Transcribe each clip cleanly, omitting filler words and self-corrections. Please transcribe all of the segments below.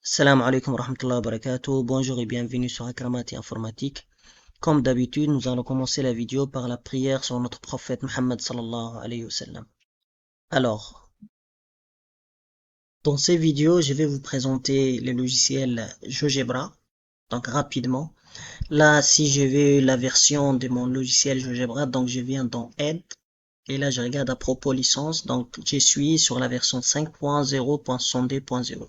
Salam alaikum wa rahmatullahi wa barakatuh. Bonjour et bienvenue sur Akramati Informatique. Comme d'habitude, nous allons commencer la vidéo par la prière sur notre prophète Muhammad sallallahu alayhi wa sallam. Alors, dans ces vidéos, je vais vous présenter le logiciel GeoGebra. Donc, rapidement. Là, si je vais la version de mon logiciel GeoGebra, donc je viens dans Aide. Et là, je regarde à propos licence. Donc, je suis sur la version 5.0.102.0.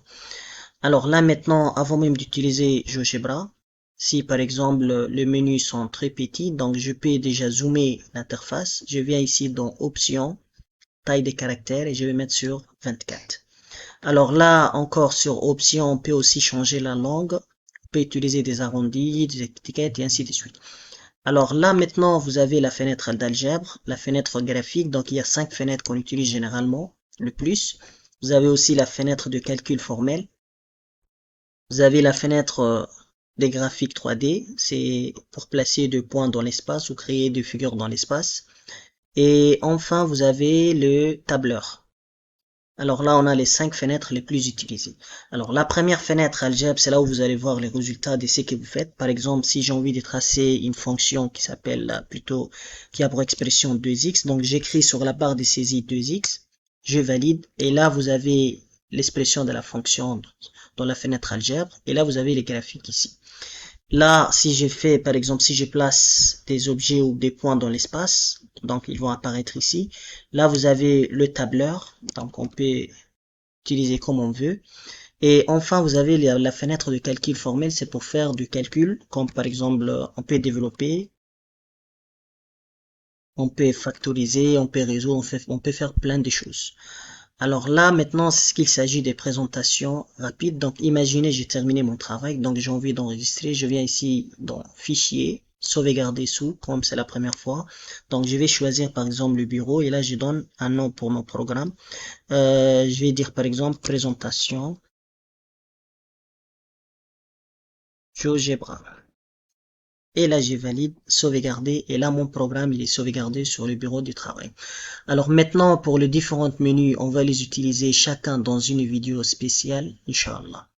Alors là maintenant, avant même d'utiliser GeoGebra, si par exemple les menus sont très petits, donc je peux déjà zoomer l'interface. Je viens ici dans Options, taille des caractères et je vais mettre sur 24. Alors là encore sur Options, on peut aussi changer la langue. On peut utiliser des arrondis, des étiquettes et ainsi de suite. Alors là maintenant, vous avez la fenêtre d'algèbre, la fenêtre graphique. Donc il y a 5 fenêtres qu'on utilise généralement, le plus. Vous avez aussi la fenêtre de calcul formel. Vous avez la fenêtre des graphiques 3D, c'est pour placer des points dans l'espace ou créer des figures dans l'espace. Et enfin, vous avez le tableur. Alors là, on a les 5 fenêtres les plus utilisées. Alors la première fenêtre algèbre, c'est là où vous allez voir les résultats de ce que vous faites. Par exemple, si j'ai envie de tracer une fonction qui s'appelle plutôt, qui a pour expression 2x, donc j'écris sur la barre de saisie 2x, je valide, et là vous avez l'expression de la fonction dans la fenêtre algèbre, et là vous avez les graphiques ici. Là, si j'ai fait, par exemple, si je place des objets ou des points dans l'espace, donc ils vont apparaître ici. Là, vous avez le tableur, donc on peut utiliser comme on veut. Et enfin, vous avez la fenêtre de calcul formel, c'est pour faire du calcul, comme par exemple, on peut développer, on peut factoriser, on peut résoudre, on peut faire plein de choses. Alors là, maintenant, c'est ce qu'il s'agit des présentations rapides. Donc, imaginez, j'ai terminé mon travail, donc j'ai envie d'enregistrer. Je viens ici dans Fichier, Sauvegarder sous, comme c'est la première fois. Donc, je vais choisir par exemple le bureau et là, je donne un nom pour mon programme. Je vais dire par exemple Présentation GeoGebra. Et là, j'ai valide, sauvegarder. Et là, mon programme, il est sauvegardé sur le bureau du travail. Alors maintenant, pour les différents menus, on va les utiliser chacun dans une vidéo spéciale, Inch'Allah.